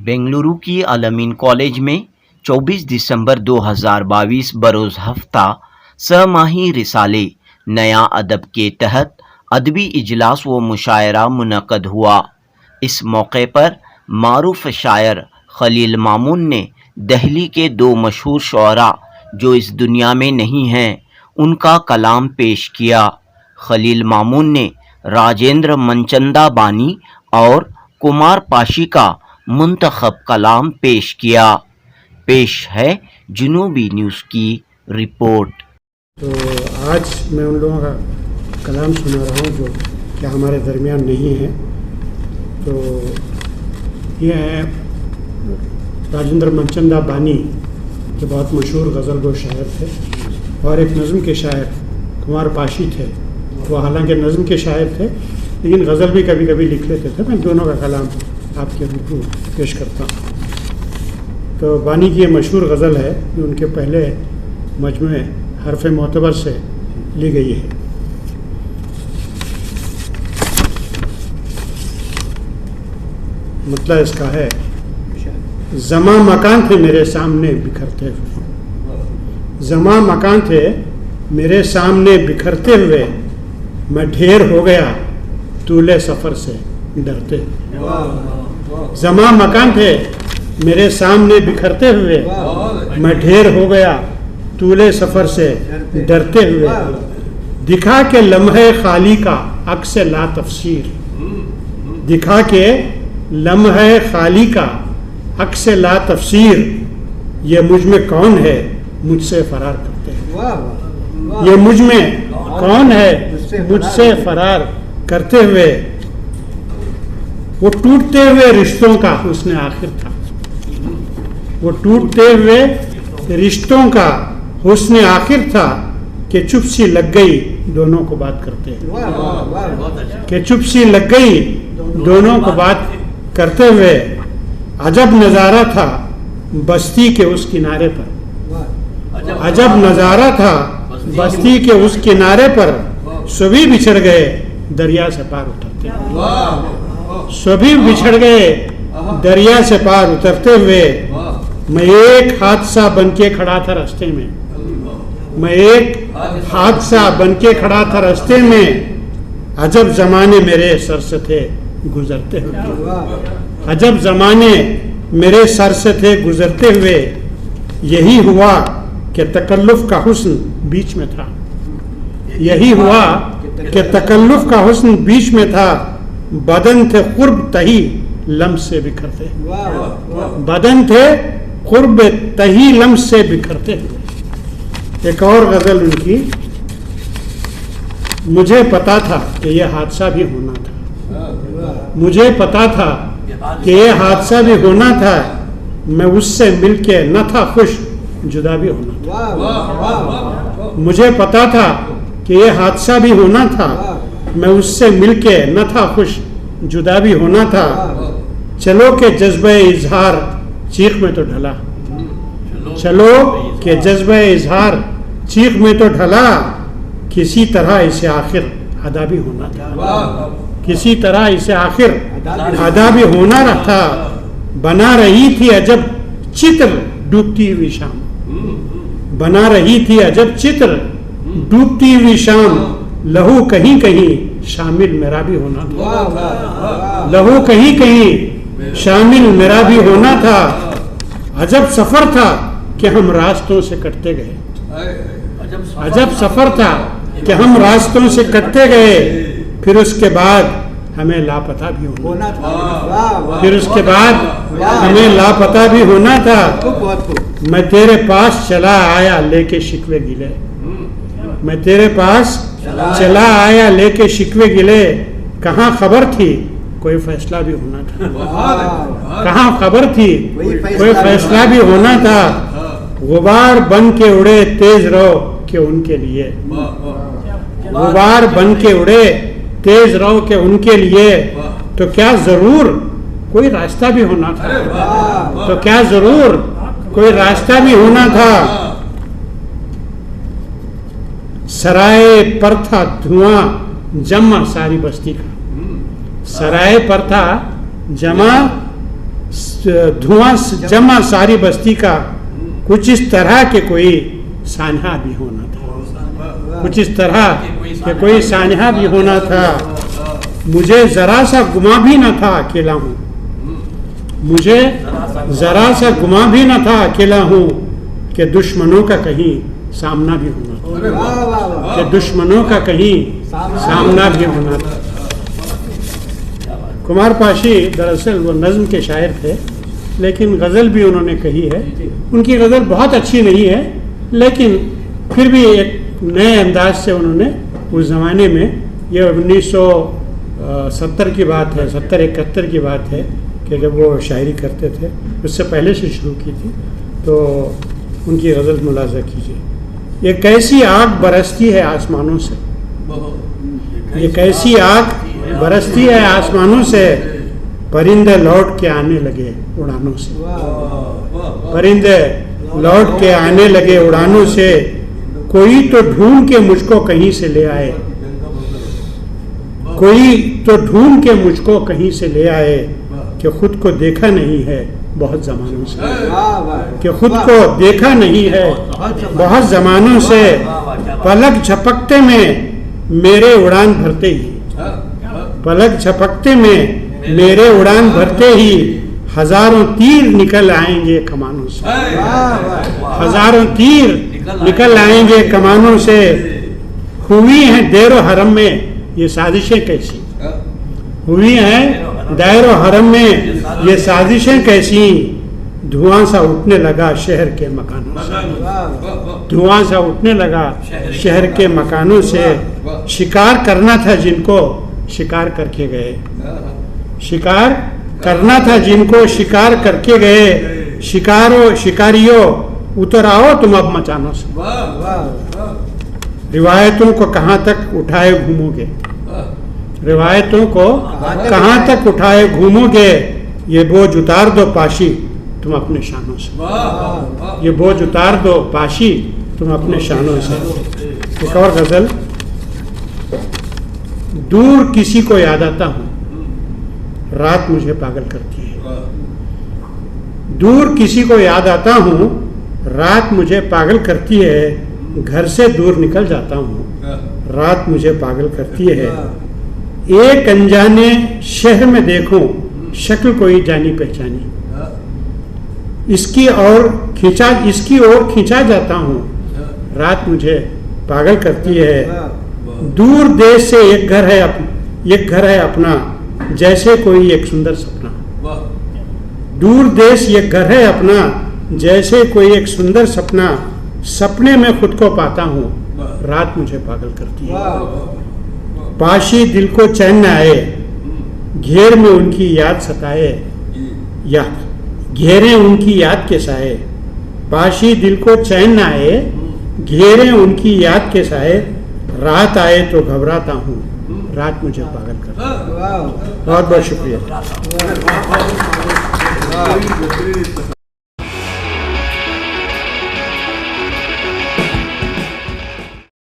बेंगलुरु की अल-अमीन कॉलेज में 24 दिसंबर 2022 बरोज़ हफ्ता छमाही रिसाले नया अदब के तहत अदबी इजलास व मुशायरा मुनक़द हुआ। इस मौके पर मारूफ शायर खलील मामून ने दिल्ली के दो मशहूर शुअरा जो इस दुनिया में नहीं हैं उनका कलाम पेश किया। खलील मामून ने राजेंद्र मनचंदा बानी और कुमार पाशी का मुंतखब कलाम पेश किया। पेश है जुनूबी न्यूज़ की रिपोर्ट। तो आज मैं उन लोगों का कलाम सुना रहा हूँ जो क्या हमारे दरमियान नहीं है। तो ये है राजेंद्र मनचंदा बानी जो बहुत मशहूर गज़ल शायर थे, और एक नज़्म के शायर कुमार पाशी थे। वो हालांकि नज़्म के शायर थे लेकिन गज़ल भी कभी कभी लिख लेते थे। मैं दोनों का कलाम आपके रूबरू पेश करता हूँ। तो बानी की ये मशहूर गज़ल है जो उनके पहले मजमूए हरफ मोतबर से ली गई है। मतलब इसका है, ज़मा मकान थे मेरे सामने बिखरते हुए, ज़मा मकान थे मेरे सामने बिखरते हुए, मैं ढेर हो गया तूले सफ़र से डरते। ज़मा मकान थे मेरे सामने बिखरते हुए, मैं ढेर हो गया तूले सफ़र से डरते हुए, दिखा के लम्हे खाली का अक्स ला तफसीर, दिखा के लम्हे खाली का अक्स ला तफसीर, ये मुझ में कौन है मुझसे फरार करते हैं, ये मुझ में कौन है मुझसे फरार करते हुए। वो टूटते हुए रिश्तों का हुस्न आखिर था, वो टूटते हुए रिश्तों का हुस्न आखिर था, कि चुप सी लग गई दोनों को बात करते हुए, कि चुप सी लग गई दोनों को बात करते हुए। अजब नज़ारा था बस्ती के उस किनारे पर, अजब नज़ारा था बस्ती के उस किनारे पर, सभी बिछड़ गए दरिया से पार उतरते हुए, सभी बिछड़ गए दरिया से पार उतरते हुए। मैं एक हादसा बनके खड़ा था रास्ते में, मैं एक हादसा बनके खड़ा था रास्ते में, अजब ज़माने मेरे सर से थे गुजरते हुए, अजब ज़माने मेरे सर से थे गुजरते हुए। यही हुआ कि तकल्लुफ़ का हुस्न बीच में था, यही हुआ कि तकल्लुफ़ का हुस्न बीच में था, बदन थे कुर्ब तही लम्स से बिखरते, बदन थे कुर्ब तही लम्स से बिखरते। एक और गज़ल उनकी, मुझे पता था कि यह हादसा भी होना था, मुझे पता था कि यह हादसा भी होना था, मैं उससे मिलके न था खुश जुदा भी होना था। मुझे पता था कि यह हादसा भी होना था, मैं उससे मिलके न था खुश जुदा भी होना था। चलो के जज्बे इजहार चीख में तो ढला, चलो के जज्बे इजहार चीख में तो ढला, किसी तरह इसे आखिर अदा भी होना था, किसी तरह इसे आखिर अदा भी होना था। बना रही थी अजब चित्र डूबती हुई शाम, बना रही थी अजब चित्र डूबती हुई शाम, लहू कहीं कहीं शामिल मेरा भी होना था, लहू कहीं कहीं शामिल मेरा भी होना था। अजब सफर था कि हम रास्तों से कटते गए, अजब सफर था कि हम रास्तों से कटते गए, फिर उसके बाद हमें लापता भी होना था, फिर उसके बाद हमें लापता भी होना था। मैं तेरे पास चला आया लेके शिकवे गिले, मैं तेरे पास चला आया लेके शिकवे गिले, कहाँ खबर थी कोई फैसला भी होना था, कहाँ खबर थी कोई फैसला भी होना था। गुबार बन के उड़े तेज रहो कि उनके लिए, गुबार बन के उड़े तेज रहो कि उनके लिए, तो क्या जरूर कोई रास्ता भी होना था, तो क्या जरूर कोई रास्ता भी होना था। सराय पर था धुआं जमा सारी बस्ती का, सराय पर था जमा धुआं जमा सारी बस्ती का, कुछ इस तरह के कोई सान्हा भी होना था, कुछ इस तरह के कोई सान्हा भी होना था। मुझे जरा सा गुमा भी न था अकेला हूँ, मुझे जरा सा गुमा भी न था अकेला हूँ, कि दुश्मनों का कहीं सामना भी होना था, कि दुश्मनों का कहीं सामना भी होना था। कुमार पाशी दरअसल वो नज़्म के शायर थे, लेकिन गज़ल भी उन्होंने कही है। उनकी गज़ल बहुत अच्छी नहीं है, लेकिन फिर भी एक नए अंदाज से उन्होंने उस ज़माने में, ये 1970 की बात है, 70-71 की बात है कि जब वो शायरी करते थे, उससे पहले से शुरू की थी, तो उनकी गज़ल मुलाज़ा कीजिए। ये कैसी आग बरसती है आसमानों से, ये कैसी आग बरसती है आसमानों से, परिंदे लौट के आने लगे उड़ानों से, परिंदे लौट के आने लगे उड़ानों से, कोई तो ढूंढ के मुझको कहीं से ले आए, कोई तो ढूंढ के मुझको कहीं से ले आए, कि खुद को देखा नहीं है बहुत ज़मानों से, कि खुद को देखा नहीं है बहुत ज़मानों से, पलक झपकते में मेरे उड़ान भरते ही, पलक झपकते में मेरे उड़ान भरते ही, हजारों तीर निकल आएंगे कमानों से, हजारों तीर निकल आएंगे कमानों से, हुई हैं देरो हरम में ये साजिशें कैसी, हुई हैं दायरो हरम में ये साजिशें कैसी, धुआं सा उठने लगा शहर के मकानों से, धुआं सा उठने लगा शहर के मकानों से, शिकार करना था जिनको शिकार करके गए, शिकार करना था जिनको शिकार करके गए, शिकारियों उतर आओ तुम अब मचानों से, रिवायतों को कहाँ तक उठाए घूमोगे, रिवायतों को कहाँ तक उठाए घूमोगे, ये बोझ उतार दो पाशी तुम अपने शानों से, ये बोझ उतार दो पाशी तुम अपने शानों से। एक और गजल, दूर किसी को याद आता हूँ रात मुझे पागल करती है, दूर किसी को याद आता हूँ रात मुझे पागल करती है, घर से दूर निकल जाता हूँ रात मुझे पागल करती है, एक अनजाने शहर में देखूं शक्ल कोई जानी पहचानी, इसकी ओर खींचा जाता हूँ रात मुझे पागल करती है, दूर देश से एक घर है अपना जैसे कोई एक सुंदर सपना, दूर देश एक घर है अपना जैसे कोई एक सुंदर सपना, सपने में खुद को पाता हूँ रात मुझे पागल करती है, पाशी दिल को चैन न आए घेर में उनकी याद सताए, या घेरे उनकी याद के साए, पाशी दिल को चैन न आए घेरे उनकी याद के साए, रात आए तो घबराता हूँ रात मुझे पागल करती है। बहुत बहुत शुक्रिया।